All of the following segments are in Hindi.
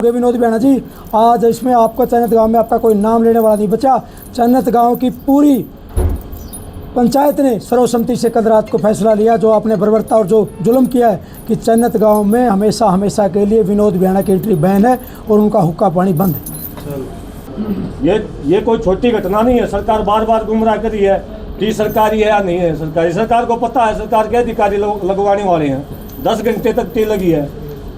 विनोद बेना जी, आज इसमें आपको चन्नत गांव में आपका कोई नाम लेने वाला नहीं बचा। चन्नत गांव की पूरी पंचायत ने सर्वसम्मति से कल रात को फैसला लिया, जो आपने बर्बरता और जो जुल्म किया है कि चन्नत गांव में हमेशा हमेशा के लिए विनोद बेना की एंट्री बैन है और उनका हुक्का पानी बंद है। ये कोई छोटी घटना नहीं है। सरकार बार बार गुमराह करी है कि सरकारी है या नहीं है सरकारी। सरकार को पता है, सरकार के अधिकारी लगवाने वाले हैं। 10 घंटे तक टी लगी है,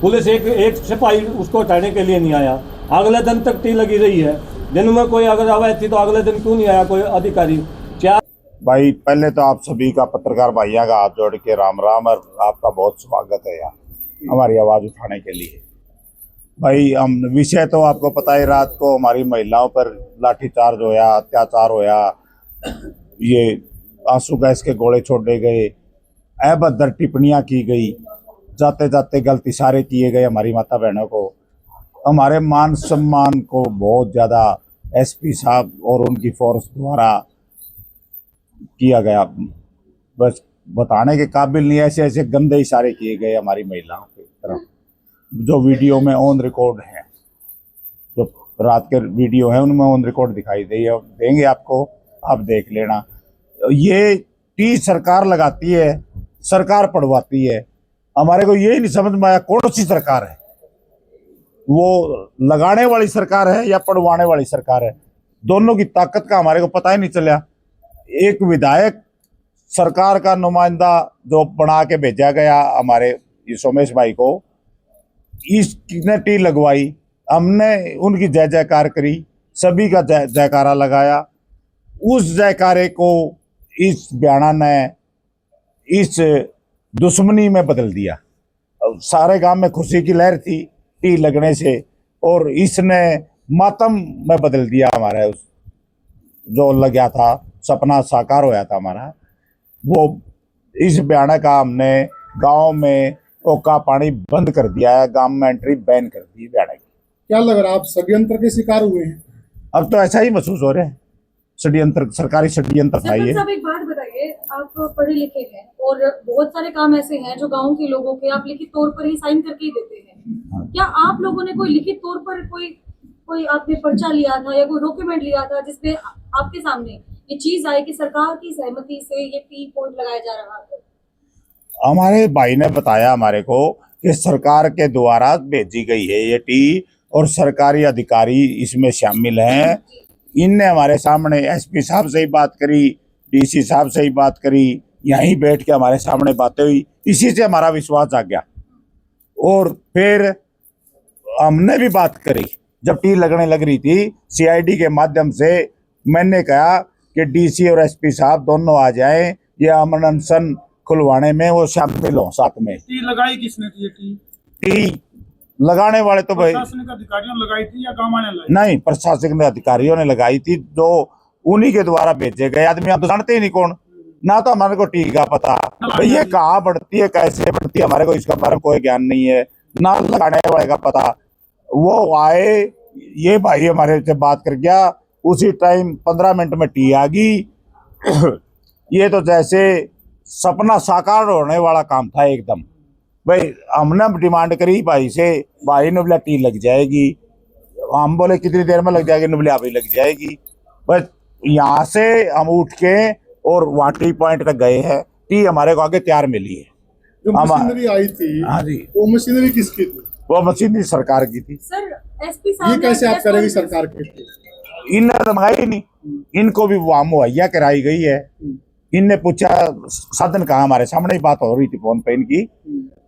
पुलिस एक सिपाही उसको हटाने के लिए नहीं आया। अगले दिन तक टी लगी रही है। दिन में कोई अगर अवैध थी तो अगले दिन क्यों नहीं आया कोई अधिकारी? क्या भाई, पहले तो आप सभी का पत्रकार भाइयों का हाथ जोड़ के राम राम और आपका बहुत स्वागत है यहाँ हमारी आवाज़ उठाने के लिए। भाई, हम विषय तो आपको पता है, रात को हमारी महिलाओं पर लाठीचार्ज होया, अत्याचार होया, ये आंसू गैस के गोले छोड़े गए, अभद्र टिप्पणियाँ की गई, जाते जाते गलत इशारे किए गए हमारी माता बहनों को। हमारे मान सम्मान को बहुत ज़्यादा एसपी साहब और उनकी फोर्स द्वारा किया गया, बस बताने के काबिल नहीं। ऐसे ऐसे गंदे इशारे किए गए हमारी महिलाओं की तरफ, जो वीडियो में ऑन रिकॉर्ड है, जो रात के वीडियो है उनमें ऑन रिकॉर्ड दिखाई देंगे आपको, आप देख लेना। ये टी सरकार लगाती है, सरकार पढ़वाती है। हमारे को यही नहीं समझ में आया कौन सी सरकार है, वो लगाने वाली सरकार है या पढ़वाने वाली सरकार है। दोनों की ताकत का हमारे को पता ही नहीं चला। एक विधायक सरकार का नुमाइंदा जो बना के भेजा गया हमारे सोमेश भाई को, इसने टी लगवाई, हमने उनकी जय जयकार करी, सभी का जयकारा लगाया। उस जयकारे को इस बयाना ने इस दुश्मनी में बदल दिया। सारे गांव में खुशी की लहर थी टी लगने से, और इसने मातम में बदल दिया। हमारा उस जो लग गया था, सपना साकार होया था हमारा, वो इस बयाना का हमने गांव में हुक्का पानी बंद कर दिया है, गांव में एंट्री बैन कर दी बयाना की। क्या लग रहा है, आप षड्यंत्र के शिकार हुए हैं? अब तो ऐसा ही महसूस हो रहा है, षड्यंत्र, सरकारी षड्यंत्र था ये। साहब, एक बात बताइए, आप पढ़े लिखे हैं और बहुत सारे काम ऐसे हैं जो गांव के लोगों के आप लिखित तौर पर ही साइन करके ही देते हैं। क्या आप लोगों ने कोई लिखित तौर पर कोई आपने पर्चा लिया था या कोई डॉक्यूमेंट लिया था जिसपे आपके सामने ये चीज आई कि सरकार की सहमति से ये टी पॉइंट लगाया जा रहा है? हमारे भाई ने बताया हमारे को कि सरकार के द्वारा भेजी गई है ये टी, और सरकारी अधिकारी इसमें शामिल हैं। इनने हमारे सामने एसपी साहब से ही बात करी, डीसी साहब से ही बात करी, यहीं बैठ के हमारे सामने बातें हुई। इसी से हमारा विश्वास जाग गया। और फिर हमने भी बात करी, जब टी लगने लग रही थी, सीआईडी के माध्यम से मैंने कहा कि डीसी और एसपी साहब दोनों आ जाएं, ये अमन अनशन खुलवाने में वो शामिल हो साथ में। टी लगाई किसने थी? टी लगाने वाले तो भाई प्रशासनिक अधिकारियों ने लगाई थी या गांव वाले लगाई? नहीं, प्रशासनिक अधिकारियों ने लगाई थी, जो उन्हीं के द्वारा भेजे गए आदमी। हम तो जानते ही नहीं कौन, ना तो हमारे को टी का पता, ये कहाँ बढ़ती है, कैसे बढ़ती है, हमारे को इसका बारे में कोई ज्ञान नहीं है, ना लगाने वाले का पता। वो आए, ये भाई हमारे से बात कर गया, उसी टाइम 15 मिनट में टी आ गई। ये तो जैसे सपना साकार होने वाला काम था एकदम। भाई, हमने डिमांड करी भाई से, भाई ने बोला टी लग जाएगी। हम बोले कितनी देर में लग जाएगी, ने बोले अभी लग जाएगी। बस यहाँ से हम उठ के और वहाँ टी पॉइंट तक गए हैं। टी हमारे को आगे तैयार मिली है। जो मशीनरी आई थी, हाँ जी, वो मशीनरी किसकी थी? वो मशीनरी सरकार की थी। सर, एसपी साहब ये कैसे आप करेंगी सरकार के? इन्हें तो मंगाई नहीं, इनको भी वहाँ मुहैया कराई गई है। इनने पूछा साधन कहाँ, हमारे सामने ही बात हो रही थी फोन पे इनकी,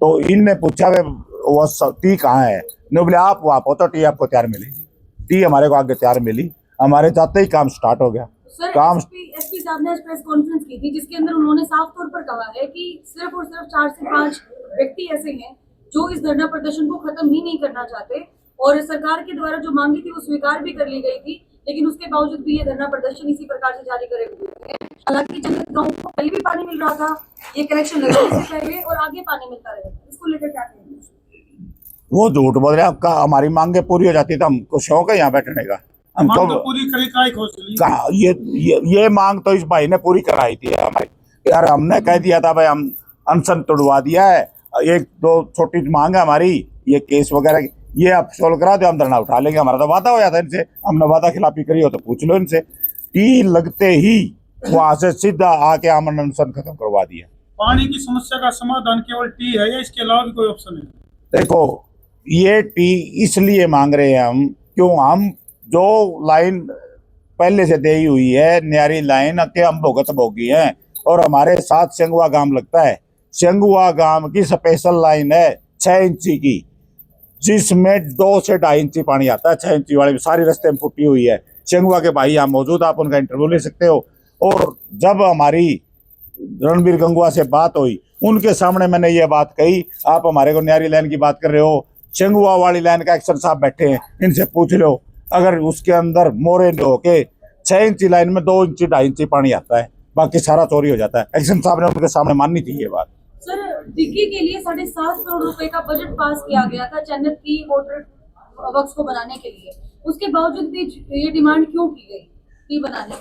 तो इनने पूछा वो टी कहाँ है, ने बोले आप वहाँ पहुंचो, टी आपको तैयार मिलेगी। टी हमारे को आगे तैयार मिली, हमारे जाते ही काम स्टार्ट हो गया। सर, काम एसपी साहब ने प्रेस कॉन्फ्रेंस की थी जिसके अंदर उन्होंने साफ तौर पर कहा है कि सिर्फ और सिर्फ 4 से 5 व्यक्ति ऐसे हैं जो इस धरना प्रदर्शन को खत्म ही नहीं करना चाहते, और सरकार के द्वारा जो मांगी थी वो स्वीकार भी कर ली गई थी, लेकिन उसके बावजूद भी ये धरना प्रदर्शन इसी प्रकार से जारी करे हुए हैं। हालांकि चन्नत गांव को पहले भी पानी मिल रहा था, ये कनेक्शन लगने से पहले, और आगे पानी मिलता रहेगा। इसको लेकर क्या कहेंगे? वो झूठ बोल रहे हैं। आपका हमारी मांगे पूरी हो जाती तो हमको शौक है यहाँ बैठने का। हमको तो पूरी कहा ये मांग तो इस भाई ने पूरी कराई थी हमारी। यार, हमने कह दिया था भाई हम अनशन तोड़वा दिया है, 1-2 छोटी मांग है हमारी, ये केस वगैरह ये आप सोल्व करा दो, हम धरना उठा लेंगे। हमारा तो वादा हो जाता है इनसे, हमने वादा खिलाफी करी हो तो पूछ लो इनसे। टी लगते ही वहां से सीधा आके अमन अनशन खत्म करवा दिया। पानी की समस्या का समाधान केवल टी है या इसके अलावा भी कोई ऑप्शन है? देखो, ये टी इसलिए मांग रहे हैं हम, क्यों, हम जो लाइन पहले से दी हुई है न्यारी लाइन के हम भुगत भोगी हैं, और हमारे साथ शेंगुआ गांव लगता है। शेंगुआ गांव की स्पेशल लाइन है 6 इंची की, जिसमें 2 से 2.5 इंची पानी आता है। 6 इंची वाली सारी रास्ते में फुटी हुई है। शेंगुआ के भाई यहाँ मौजूद, आप उनका इंटरव्यू ले सकते हो। और जब हमारी रणबीर गंगुआ से बात हुई, उनके सामने मैंने ये बात कही, आप हमारे को न्यारी लाइन की बात कर रहे हो, शेंगुआ वाली लाइन का एक्शन साहब बैठे हैं, इनसे पूछ लो। अगर उसके अंदर मोरे होके 6 इंची लाइन में 2 इंची 2.5 इंची पानी आता है, बाकी सारा चोरी हो जाता है। एक्शन साहब ने उनके सामने माननी थी ये बात। सर, डिग्गी के लिए 7.5 करोड़ रुपए का बजट पास किया गया था चन्नत की वाटर वर्क्स को बनाने के लिए, उसके बावजूद भी ये डिमांड क्यों की गई टी बनाने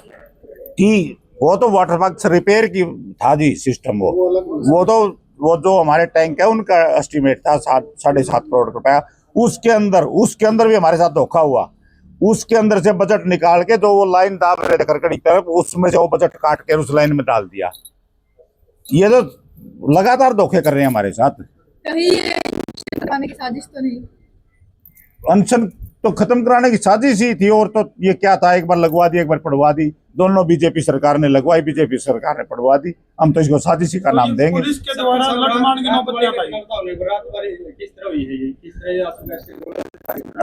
की? वो तो वाटर वर्क्स रिपेयर की था जी सिस्टम। वो जो हमारे टैंक है उनका एस्टिमेट था 7.5 करोड़ रुपया। उसके अंदर भी हमारे साथ धोखा हुआ। उसके अंदर से बजट निकाल के जो वो लाइन दाब रहे थे करकड़ी की तरफ, उसमें से वो बजट काट के उस लाइन में डाल दिया। ये तो लगातार धोखे कर रहे हैं हमारे साथ। कहीं ये कराने की साजिश तो नहीं? अनशन तो खत्म कराने की साजिश ही थी, और तो ये क्या था, एक बार लगवा दी, एक बार पढ़वा दी। दोनों बीजेपी सरकार ने लगवाई, बीजेपी सरकार ने पढ़वा दी। हम तो इसको साजिश का नाम देंगे। पुलिस के द्वारा लठमार की नौबत क्या पाई?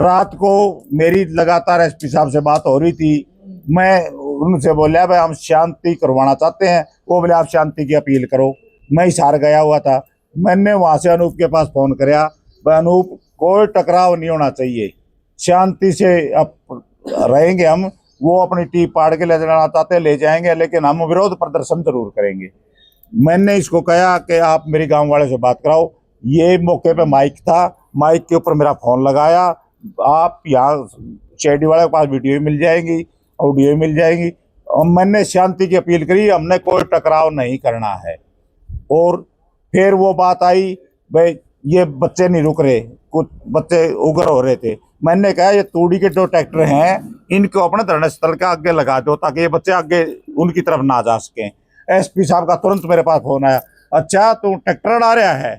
रात को मेरी लगातार एसपी साहब से बात हो रही थी। मैं उनसे बोला भाई हम शांति करवाना चाहते हैं। वो बोले आप शांति की अपील करो। मैं हिसार गया हुआ था, मैंने वहां से अनूप के पास फोन कराया, भाई अनूप कोई टकराव नहीं होना चाहिए, शांति से अब रहेंगे हम। वो अपनी टी पाड़ के ले जाना चाहते ले जाएंगे, लेकिन हम विरोध प्रदर्शन जरूर करेंगे। मैंने इसको कहा कि आप मेरी गांव वाले से बात कराओ। ये मौके पे माइक था, माइक के ऊपर मेरा फोन लगाया। आप यहाँ शेडी वाले के पास वीडियो भी मिल जाएगी, ऑडियो भी मिल जाएगी। और मैंने शांति की अपील करी, हमने कोई टकराव नहीं करना है। और फिर वो बात आई, भाई ये बच्चे नहीं रुक रहे, कुछ बच्चे उग्र हो रहे थे। मैंने कहा ये तूड़ी के जो ट्रैक्टर हैं इनको अपने धरना स्थल के आगे लगा दो, ताकि ये बच्चे आगे उनकी तरफ ना जा सकें। एसपी साहब का तुरंत मेरे पास फोन आया, अच्छा तू ट्रैक्टर उड़ा रहा है?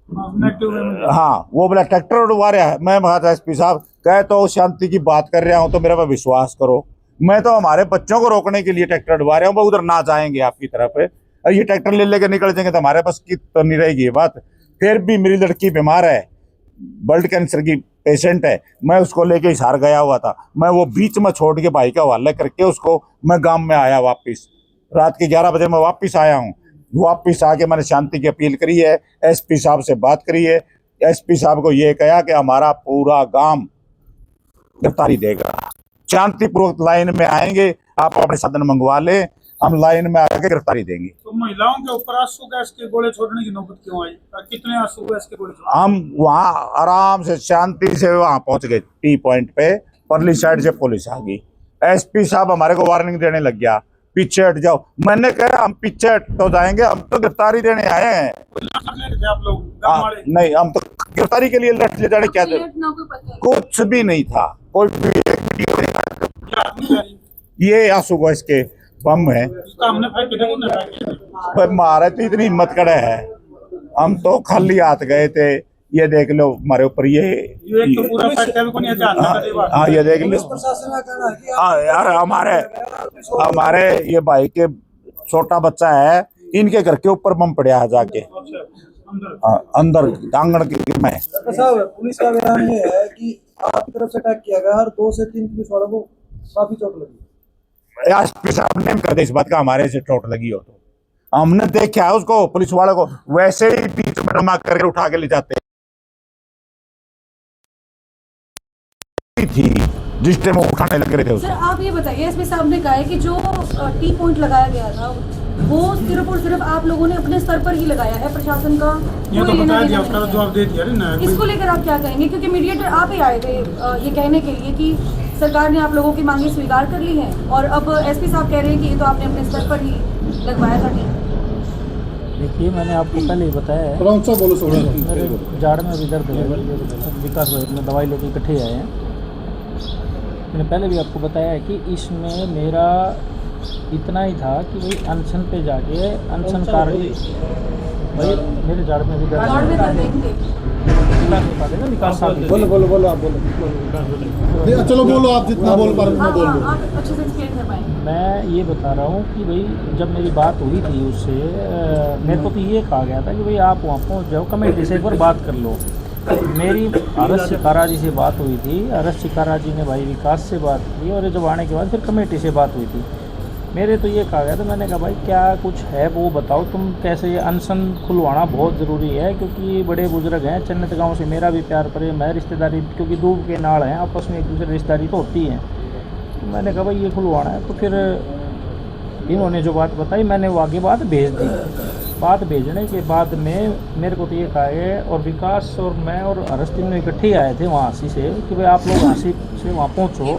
हाँ, वो बोला ट्रैक्टर उड़वा रहा है। मैं कहा था एसपी साहब कहे तो शांति की बात कर रहा हूँ, तो मेरे पर विश्वास करो। मैं तो हमारे बच्चों को रोकने के लिए ट्रैक्टर उड़वा रहा हूँ, वो उधर ना जाएंगे आपकी तरफ। और ये ट्रैक्टर ले लेकर निकल जाएंगे तो हमारे पास की तो नहीं रहेगी ये बात। फिर भी मेरी लड़की बीमार है, ब्लड कैंसर की पेशेंट है, मैं उसको लेके हिसार गया हुआ था। मैं वो बीच में छोड़ के भाई का हवाले करके उसको मैं गांव में आया वापस। रात के 11 बजे मैं वापस आया हूँ। वापस आके मैंने शांति की अपील करी है, एसपी साहब से बात करी है। एसपी साहब को ये कहा कि हमारा पूरा गांव गिरफ्तारी देगा, शांतिपूर्वक लाइन में आएंगे, आप अपने साधन मंगवा लें, हम लाइन में आके गिरफ्तारी देंगे। तो महिलाओं के ऊपर आंसू गैस के गोले छोड़ने की नौबत क्यों आई? कितने आंसू गैस के गोले छोड़े? हम वहाँ आराम से शांति से वहाँ पहुंच गए टी पॉइंट पे। परली साइड से पुलिस आ गई। एसपी साहब हमारे को वार्निंग देने लग गया, पीछे हट जाओ। मैंने कहा हम पीछे हट तो जाएंगे, हम तो गिरफ्तारी देने आए हैं। आप लोग नहीं, हम तो गिरफ्तारी के लिए लट ले जाने क्या कुछ भी नहीं था, कोई वीडियो नहीं। ये आंसू गैस के बम है। मारे तो इतनी हिम्मत कड़े है, हम तो खाली हाथ गए थे। ये देख लो हमारे ऊपर ये तो पूरा हाँ ये देख लो। हाँ यार, हमारे ये भाई के छोटा बच्चा है, इनके घर के ऊपर बम पड़ा है जाके अंदर आंगन में। साहब पुलिस का बयान ये है कि आपकी तरफ से अटैक किया गया और 2 से 3 पुलिस वालों को काफी चोट लगी। एसपी साहब ने कर दे इस बात का हमारे से चोट लगी हो तो हमने देखा है उसको, पुलिस वाले को वैसे ही बीच में जमा करके उठा के ले जाते थी जिस टाइम वो उठाने लग रहे थे। सर आप ये बताइए, एसपी साहब ने कहा है कि जो टी पॉइंट लगाया गया था वो सिर्फ और सिर्फ आप लोगों ने अपने स्तर पर ही लगाया है, प्रशासन का ये तो बता दिया, उसका जवाब दे दिया ना। इसको लेकर आप क्या कहेंगे? क्योंकि मीडिएटर आप ही आए थे ये कहने के लिए कि सरकार ने आप लोगों की मांगे स्वीकार कर ली हैं, और अब एसपी साहब कह रहे हैं कि ये तो आपने अपने स्तर पर ही लगवाया था। देखिए मैंने आपको पहले ही बताया है, थोड़ा ऊंचा बोलो थोड़ा। मेरे जाड़ में भी दर्द है, विकास भाई में दवाई लेके इकट्ठे आए हैं। मैंने पहले भी आपको बताया है कि इसमें मेरा इतना ही था कि भाई अनशन पे जाके अनशन कार्य भाई मेरे जाड़ में भी दर्द और भी है। कर देंगे। विकास बता देगा, विकास साहब ही। बोलो आप बोलो। चलो बोलो, आप जितना बोल पा रहे हो हाँ, बोल हाँ, दो। आप अच्छे से एक्सप्लेन कर पाएंगे। मैं ये बता रहा हूँ कि भाई जब मेरी बात हुई थी उससे मेरे को तो ये कहा गया था कि भाई आप वहाँ पहुँच जाओ, कमेटी से एक बार बात कर लो। मेरी अरस शिकारा जी से बात हुई थी, अरस शिकारा जी ने भाई विकास से बात की और जब आने के बाद फिर कमेटी से बात हुई थी। मेरे तो ये कहा गया था, मैंने कहा भाई क्या कुछ है वो बताओ, तुम कैसे ये अनशन खुलवाना बहुत ज़रूरी है क्योंकि ये बड़े बुजुर्ग हैं। चन्नत गांव से मेरा भी प्यार प्रेम है, रिश्तेदारी क्योंकि दूर के नाड़ हैं, आपस में एक दूसरे रिश्तेदारी तो होती है। तो मैंने कहा भाई ये खुलवाना है। तो फिर इन्होंने जो बात बताई मैंने वो आगे बात भेज दी। बात भेजने के बाद में मेरे को तो ये कहा है और विकास और मैं और अरस तीनों इकट्ठे आए थे वहाँ से कि भाई आप लोग हंसी से वहाँ पहुँचो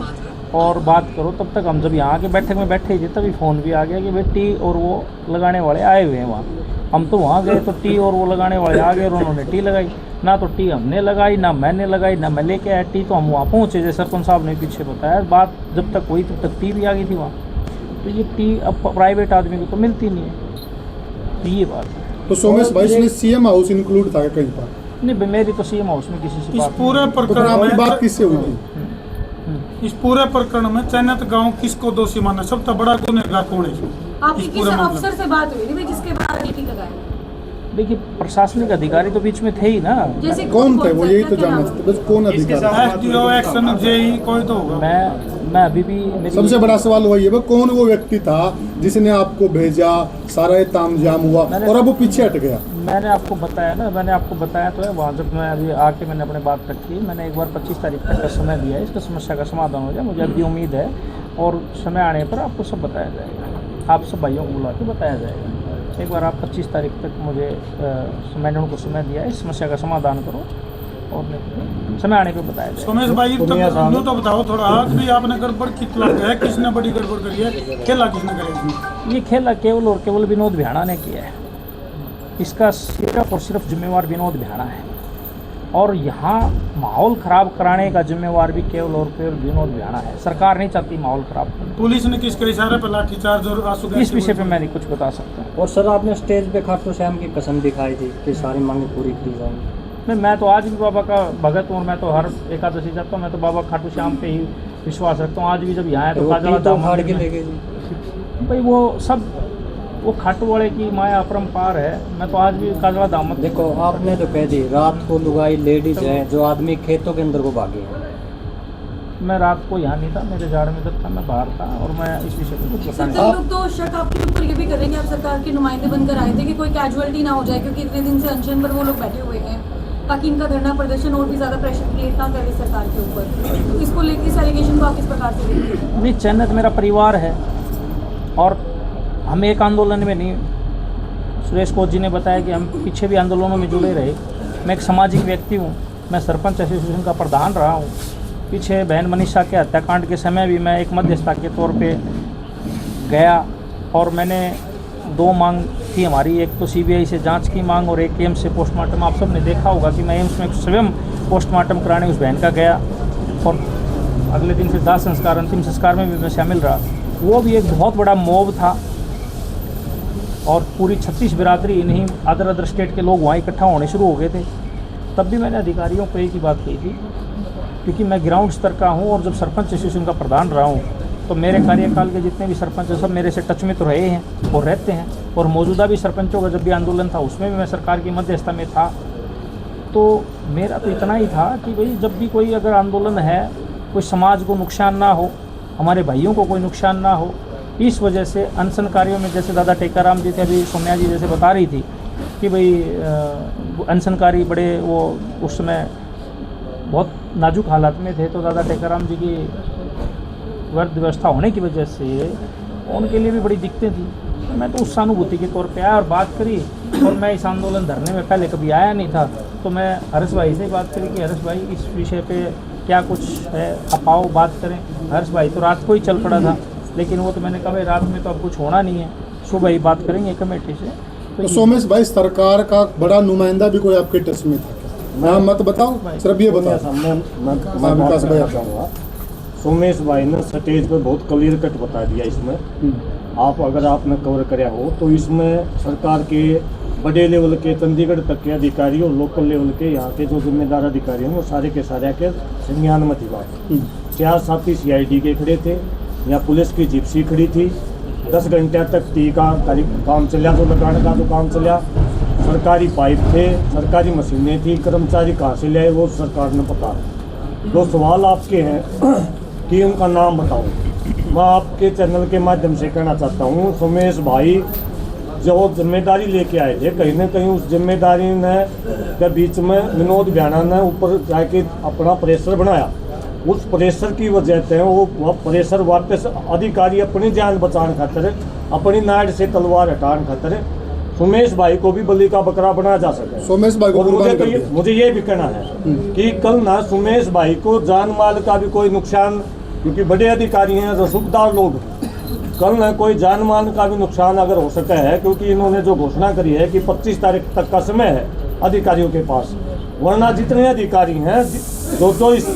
और बात करो। तब तक हम जब यहाँ के बैठक में बैठे थे तभी फ़ोन भी आ गया कि भाई टी और वो लगाने वाले आए हुए हैं वहाँ। हम तो वहाँ गए तो टी और वो लगाने वाले आ गए और उन्होंने टी लगाई। ना तो टी हमने लगाई, ना मैंने लगाई, ना मैं लेके आया टी। तो हम वहाँ पहुँचे जैसे सरपंच साहब ने पीछे बताया। बात जब तक हुई तब तक टी भी आ गई थी वहाँ। तो ये टी अब प्राइवेट आदमी को तो मिलती नहीं है। तो ये बात है। तो सोमेश भाई इसमें सीएम हाउस इंक्लूड था कहीं पर? नहीं भाई मेरी तो सीएम हाउस में किसी से इस बात पूरे तो फिर प्रकरण आपकी बात में किससे हुई थी? इस पूरे प्रकरण में चैनत गांव किसको दोषी माना? सबसे बड़ा गुनहगार कौन है इसमें? आपकी इस किस पूरे मामले अफसर से बात हुई थी भाई जिसके बाद टीटी लगाया? देखिए प्रशासनिक अधिकारी तो बीच में थे ही ना। जैसे कौन थे वो, सा? यही तो क्या जानना नाम? चाहते बस, कौन अधिकारी? एसडीओ, एक्शन, जेई कोई तो होगा। मैं अभी भी मेरी सबसे बड़ा सवाल वही है वो, कौन वो व्यक्ति था जिसने आपको भेजा, सारा ये तामझाम हुआ और अब वो पीछे हट गया? मैंने आपको बताया ना, मैंने आपको बताया तो है वहाँ जब मैं अभी आके मैंने अपनी बात रखी। मैंने एक बार 25 तारीख तक का समय दिया है, इसका समस्या का समाधान हो जाए। मुझे अभी उम्मीद है और समय आने पर आपको सब बताया जाएगा। आप सब भाइयों को बुला के बताया जाएगा। एक बार आप 25 तारीख तक मुझे मैंने उनको समय दिया है, इस समस्या का समाधान करो और समय आने पर बताया जाएगा। सोमेश भाई तो बताओ थोड़ा आज भी आपने गड़बड़ कितना है, किसने बड़ी गड़बड़ करी है, खेला किसने करा इसमें? ये खेला केवल और केवल विनोद भ्याणा ने किया है। इसका सिर्फ और सिर्फ जिम्मेवार विनोद भ्याणा है और यहाँ माहौल ख़राब कराने का जिम्मेवार भी केवल और केवल विनोद भ्याणा है। सरकार नहीं चाहती माहौल ख़राब करना। पुलिस ने किसके इशारे पर लाठीचार्ज और आंसू गैस इस के विषय पे गोले- मैं नहीं कुछ बता सकता। और सर आपने स्टेज पे खाटू श्याम की कसम दिखाई थी कि सारी मांगें पूरी की जाएंगी। नहीं मैं तो आज भी बाबा का भगत हूँ और मैं तो हर एकादशी जाता हूँ। मैं तो बाबा खाटू श्याम पे ही विश्वास रखता हूँ। आज भी जब यहाँ है तो काजला तो धाम फाड़ के मंदिर ले में- गए। भाई वो सब वो खाटू वाले की माया अपरंपार है। मैं तो आज भी काजला धाम मंदिर- देखो आपने तो कह दी रात को लुगाई लेडीज हैं जो आदमी खेतों के अंदर को भागे हैं। मैं रात को यहाँ नहीं था, मेरे जाड़ में जब था मैं बाहर था और मैं इस विषय पर कुछ बता नहीं सत्तर लोग तो शक आपके ऊपर ये भी करेंगे आप सरकार के नुमाइंदे बनकर आए थे कि कोई कैजुअलिटी ना हो जाए क्योंकि इतने दिन से अनशन पर वो लोग बैठे हुए हैं ताकि इनका धरना प्रदर्शन और भी ज़्यादा प्रेशर क्रिएट ना करे सरकार के ऊपर। तो इसको लेकर इस एलिगेशन को आप किस प्रकार से देखते हैं? नहीं चैनत मेरा परिवार है और हम एक आंदोलन में नहीं। सुरेश कोच जी ने बताया कि हम पीछे भी आंदोलनों में जुड़े रहे। मैं एक सामाजिक व्यक्ति हूँ, मैं सरपंच एसोसिएशन का प्रधान रहा हूँ। पीछे बहन मनीषा के हत्याकांड के समय भी मैं एक मध्यस्थता के तौर पे गया और मैंने 2 मांग थी हमारी। एक तो सीबीआई से जांच की मांग और एक एम्स से पोस्टमार्टम। आप सब ने देखा होगा कि मैं एम्स में स्वयं पोस्टमार्टम कराने उस बहन का गया और अगले दिन फिर दाह संस्कार, अंतिम संस्कार में भी मैं शामिल रहा। वो भी एक बहुत बड़ा मॉब था और पूरी 36 बिरादरी इन्हीं अदर अदर स्टेट के लोग वहाँ इकट्ठा होने शुरू हो गए थे। तब भी मैंने अधिकारियों को एक ही बात कही थी क्योंकि मैं ग्राउंड स्तर का हूँ और जब सरपंच एसोसिएशन का प्रधान रहा हूँ तो मेरे कार्यकाल के जितने भी सरपंच हैं सब मेरे से टच में तो रहे हैं और रहते हैं। और मौजूदा भी सरपंचों का जब भी आंदोलन था उसमें भी मैं सरकार की मध्यस्थता में था। तो मेरा तो इतना ही था कि भाई जब भी कोई अगर आंदोलन है, कोई समाज को नुकसान ना हो, हमारे भाइयों को कोई नुकसान ना हो, इस वजह से अनशनकारियों में जैसे दादा टेकाराम जी थे, अभी सोनिया जी जैसे बता रही थी कि भाई अनशनकारी बड़े वो उस समय बहुत नाजुक हालात में थे। तो दादा टेकाराम जी की वर्ग व्यवस्था होने की वजह से उनके लिए भी बड़ी दिक्कतें थी। तो मैं तो उस सहानुभूति के तौर पे आया और बात करी। और मैं इस आंदोलन धरने में पहले कभी आया नहीं था तो मैं हर्ष भाई से बात करी कि हर्ष भाई इस विषय पे क्या कुछ है, आप आओ बात करें। हर्ष भाई तो रात को ही चल पड़ा था, लेकिन वो तो मैंने कहा भाई रात में तो अब कुछ होना नहीं है, सुबह ही बात करेंगे कमेटी से। तो सोमेश भाई, सरकार का बड़ा नुमाइंदा भी कोई आपके टच में था? मैं मत बताओ, सिर्फ ये बताओ। मैं विकास भाई चाहूँगा, सोमेश भाई ने स्टेज पे बहुत क्लियर कट बता दिया इसमें। आप अगर आपने कवर कराया हो तो इसमें सरकार के बड़े लेवल के चंडीगढ़ तक के अधिकारी और लोकल लेवल के यहाँ के जो जिम्मेदार अधिकारी हैं वो सारे के सारे के संज्ञान में थी बात। 4 साथी CID के खड़े थे, यहाँ पुलिस की जिप्सी खड़ी थी, 10 घंटे तक टी का काम चला, तो लगाने का जो काम चला। सरकारी पाइप थे, सरकारी मशीनें थी, कर्मचारी कहाँ से लाए वो सरकार ने पता है। दो सवाल आपके हैं कि उनका नाम बताओ। मैं आपके चैनल के माध्यम से कहना चाहता हूँ, सोमेश भाई जो जिम्मेदारी लेके आए थे, कहीं ना कहीं उस जिम्मेदारी ने के बीच में विनोद भ्याना ने ऊपर जाके अपना प्रेशर बनाया। उस प्रेशर की वजह से वो प्रेशर वापस अधिकारी अपनी जान बचाने खातिर, अपनी नाड़ से तलवार हटाने खातिर सोमेश भाई को भी बलि का बकरा बनाया जा सके। सोमेश भाई को मुझे ये भी कहना है कि कल ना सोमेश भाई को जान माल का भी कोई नुकसान, क्योंकि बड़े अधिकारी हैं, रसूखदार लोग, कल ना कोई जान माल का भी नुकसान अगर हो सका है, क्योंकि इन्होंने जो घोषणा करी है कि 25 तारीख तक का समय है अधिकारियों के पास, वरना जितने अधिकारी हैं जो इस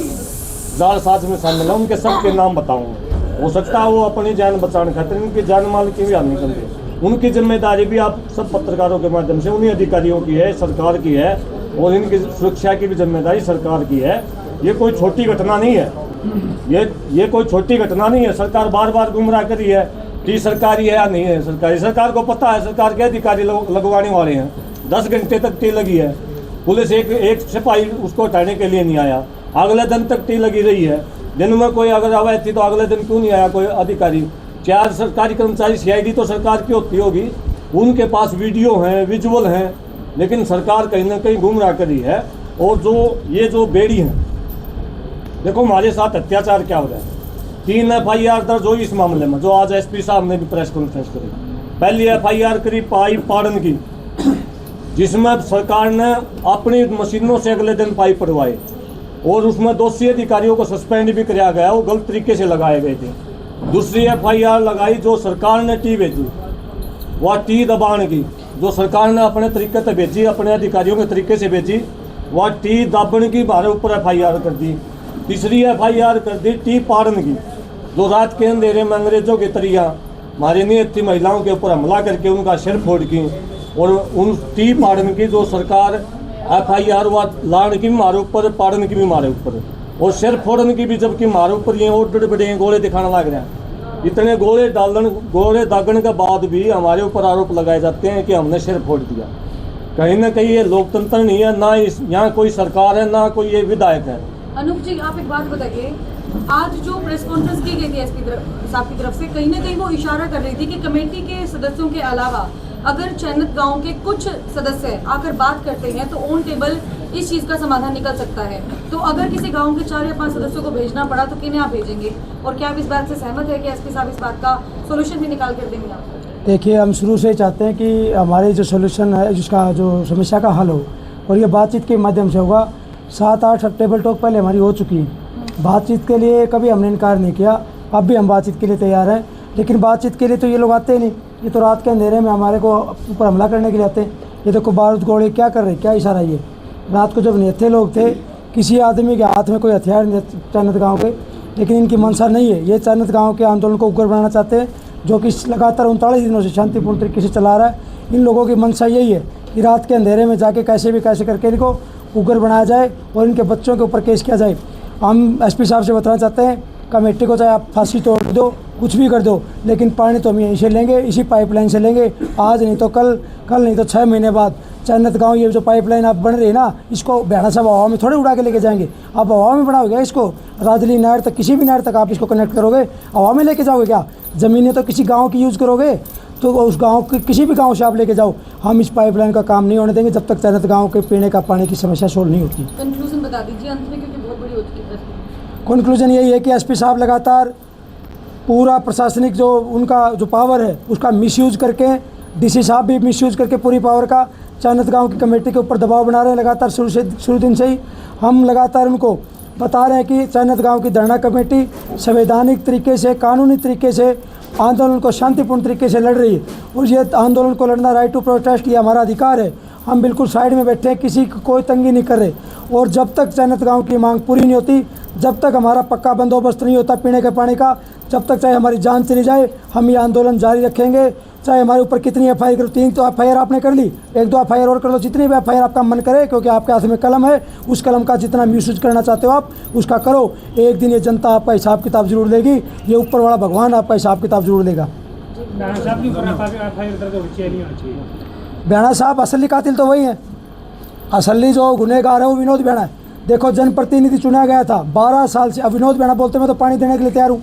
जालसाज में शामिल हैं उनके सबके नाम बताऊंगा। हो सकता है वो अपनी जान बचाने खातिर इनकी जान माल की भी हानि कर दे। उनकी जिम्मेदारी भी आप सब पत्रकारों के माध्यम से उन्हीं अधिकारियों की है, सरकार की है, और इनकी सुरक्षा की भी जिम्मेदारी सरकार की है। ये कोई छोटी घटना नहीं है, ये कोई छोटी घटना नहीं है। सरकार बार बार गुमराह करी है कि सरकारी है या नहीं है सरकारी। सरकार को पता है सरकार के अधिकारी लगवाने वाले हैं। 10 घंटे तक टी लगी है, पुलिस एक सिपाही उसको हटाने के लिए नहीं आया, अगले दिन तक टी लगी रही है। दिन में कोई अगर अवैध थी तो अगले दिन क्यों नहीं आया कोई अधिकारी? 4 सरकारी कर्मचारी CID तो सरकार की होती होगी, उनके पास वीडियो हैं, विजुअल हैं, लेकिन सरकार कहीं ना कहीं गुमराह करी है। और जो बेड़ी हैं, देखो हमारे साथ अत्याचार क्या हो रहा है। 3 FIR दर्ज हुई इस मामले में, जो आज SP साहब ने भी प्रेस कॉन्फ्रेंस करी। पहली FIR करी पाइप पाड़न की, जिसमें सरकार ने अपनी मशीनों से अगले दिन पाइप पड़वाए और उसमें दोषी अधिकारियों को सस्पेंड भी किया गया, वो गलत तरीके से लगाए गए थे। दूसरी FIR लगाई जो सरकार ने टी भेजी, वह टी दबाने की, जो सरकार ने अपने तरीके से भेजी, अपने अधिकारियों के तरीके से भेजी, वह टी दाबने की हमारे ऊपर FIR कर दी। तीसरी FIR कर दी टी पाड़न की, जो रात के अंधेरे में अंग्रेजों के तरिया हमारी नियत थी महिलाओं के ऊपर हमला करके उनका सिर फोड़ की, और उन टी पाड़न की जो सरकार FIR हुआ लाने की भी हमारे ऊपर, पाड़न की भी हमारे ऊपर, और सिर फोड़ने की भी, जबकि हमारे ऊपर ये और बड़े गोले दिखाने लग रहे हैं। इतने गोले दागने के बाद भी हमारे ऊपर आरोप लगाए जाते हैं कि हमने सिर फोड़ दिया। कहीं ना कहीं ये लोकतंत्र नहीं है, ना यहाँ कोई सरकार है, ना कोई ये विधायक है। अनूप जी, आप एक बात बताइए, आज जो प्रेस कॉन्फ्रेंस की गई थी SP साहब की तरफ से, कहीं ना कहीं वो इशारा कर रही थी कि कमेटी के सदस्यों के अलावा अगर चयनित गांव के कुछ सदस्य आकर बात करते हैं तो ऑन टेबल इस चीज़ का समाधान निकल सकता है। तो अगर किसी गांव के 4 या 5 सदस्यों को भेजना पड़ा तो किन्हें आप भेजेंगे, और क्या आप इस बात से सहमत है कि SP साहब इस बात का सोल्यूशन भी निकाल कर देंगे आप? देखिए, हम शुरू से चाहते हैं कि हमारे जो सोल्यूशन है, जिसका जो समस्या का हल हो, और ये बातचीत के माध्यम से होगा। 7-8 टेबल टॉक पहले हमारी हो चुकी है। बातचीत के लिए कभी हमने इनकार नहीं किया, अब भी हम बातचीत के लिए तैयार हैं। लेकिन बातचीत के लिए तो ये लोग आते ही नहीं, ये तो रात के अंधेरे में हमारे को ऊपर हमला करने के लिए आते हैं। ये देखो बारूद गोले क्या कर रहे, क्या इशारा ये। रात को जब नेते लोग थे, किसी आदमी के हाथ में कोई हथियार नहीं चयनित गाँव के, लेकिन इनकी मंशा नहीं है। ये चयनित गाँव के आंदोलन को उग्र बनाना चाहते हैं, जो कि लगातार 39 दिनों से शांतिपूर्ण तरीके से चला रहा है। इन लोगों की मंशा यही है कि रात के अंधेरे में जाके कैसे करके इनको उग्र बनाया जाए और इनके बच्चों के ऊपर केस किया जाए। हम SP साहब से बताना चाहते हैं, कमेटी को चाहे आप फांसी तोड़ दो, कुछ भी कर दो, लेकिन पानी तो हम यहीं से लेंगे, इसी पाइपलाइन से लेंगे। आज नहीं तो कल नहीं तो 6 महीने बाद चयनित गाँव, ये जो पाइपलाइन आप बन रही है ना, इसको भ्याना साहब हवा में थोड़े उड़ा के लेके जाएंगे। आप हवा में बढ़ाओगे इसको, राजली नहर तक, किसी भी नहर तक आप इसको कनेक्ट करोगे, हवा में लेके जाओगे क्या? ज़मीनें तो किसी गाँव की यूज़ करोगे, तो उस गांव के किसी भी गांव से आप लेके जाओ। हम इस पाइपलाइन का काम नहीं होने देंगे जब तक चयनित गांव के पीने का पानी की समस्या सोल्व नहीं होती। कंक्लूजन बता दीजिए अंत में, क्योंकि बहुत बड़ी हो चुकी है। कंक्लूजन यही है कि SP साहब लगातार पूरा प्रशासनिक जो उनका जो पावर है उसका मिसयूज करके, DC साहब भी मिसयूज करके पूरी पावर का चयनित गाँव की कमेटी के ऊपर दबाव बना रहे हैं। लगातार शुरू दिन से ही हम लगातार उनको बता रहे हैं कि चयनित गाँव की धरना कमेटी संवैधानिक तरीके से, कानूनी तरीके से आंदोलन को शांतिपूर्ण तरीके से लड़ रही है और ये आंदोलन को लड़ना, राइट टू प्रोटेस्ट, ये हमारा अधिकार है। हम बिल्कुल साइड में बैठे हैं, किसी को कोई तंगी नहीं कर रहे। और जब तक चैनत गांव की मांग पूरी नहीं होती, जब तक हमारा पक्का बंदोबस्त नहीं होता पीने के पानी का, जब तक चाहे हमारी जान चली जाए, हम ये आंदोलन जारी रखेंगे। चाहे हमारे ऊपर कितनी एफ आई आर करो, 3 तो एफ आई आर आपने कर ली, 1-2 एफ आई आर और कर लो, जितनी भी एफ आई आर आपका मन करे, क्योंकि आपके हाथ में कलम है। उस कलम का जितना मिसयूज करना चाहते हो आप उसका करो। एक दिन ये जनता आपका हिसाब किताब जरूर लेगी, ये ऊपर वाला भगवान आपका हिसाब किताब जरूर लेगा। बेड़ा साहब असली कातिल तो वही है, असली जो गुनहगार है वो विनोद बेड़ा है। देखो जनप्रतिनिधि चुना गया था 12 साल से, अब विनोद बेड़ा बोलते मैं तो पानी देने के लिए तैयार हूँ।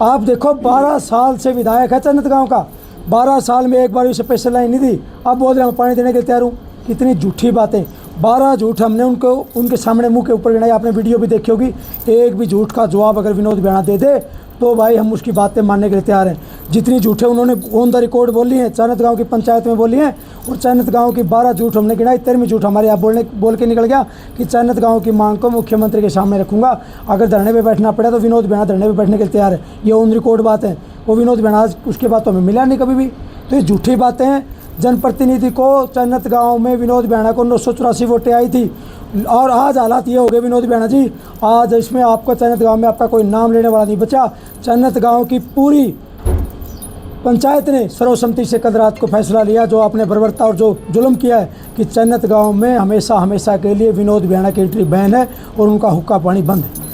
आप देखो 12 साल से विधायक है चन्नत गांव का, 12 साल में एक बार उसे पैसे लाइन नहीं दी, अब बोल रहे हैं मैं पानी देने के लिए तैयार हूँ। कितनी झूठी बातें, 12 झूठ हमने उनके सामने मुंह के ऊपर गिनाई। आपने वीडियो भी देखी होगी। एक भी झूठ का जवाब अगर विनोद बेड़ा दे दे तो भाई हम उसकी बातें मानने के लिए तैयार हैं। जितनी झूठे उन्होंने ऑन द रिकॉर्ड बोली हैं, चैनत गांव की पंचायत में बोली हैं, और चैनत गांव की 12 झूठ हमने गिनाई, 13वीं झूठ हमारे यहाँ बोल के निकल गया कि चैनत गांव की मांग को मुख्यमंत्री के सामने रखूंगा। अगर धरने पे बैठना पड़े तो विनोद बेड़ा धरने पे बैठने के लिए तैयार है। ये ऑन रिकॉर्ड बात है। वो विनोद बेड़ा उसके बाद तो हमें मिला नहीं कभी भी। तो ये झूठी बातें हैं। जनप्रतिनिधि को चैनत गाँव में विनोद बेड़ा को 984 वोटें आई थी, और आज हालात ये हो गए विनोद बेड़ा जी, आज इसमें आपको चैनत गांव में आपका कोई नाम लेने वाला नहीं बचा। चैनत गांव की पूरी पंचायत ने सर्वसम्मति से कल रात को फैसला लिया, जो आपने बर्बरता और जो जुल्म किया है, कि चैनत गांव में हमेशा के लिए विनोद बेड़ा की एंट्री बैन है और उनका हुक्का पानी बंद है।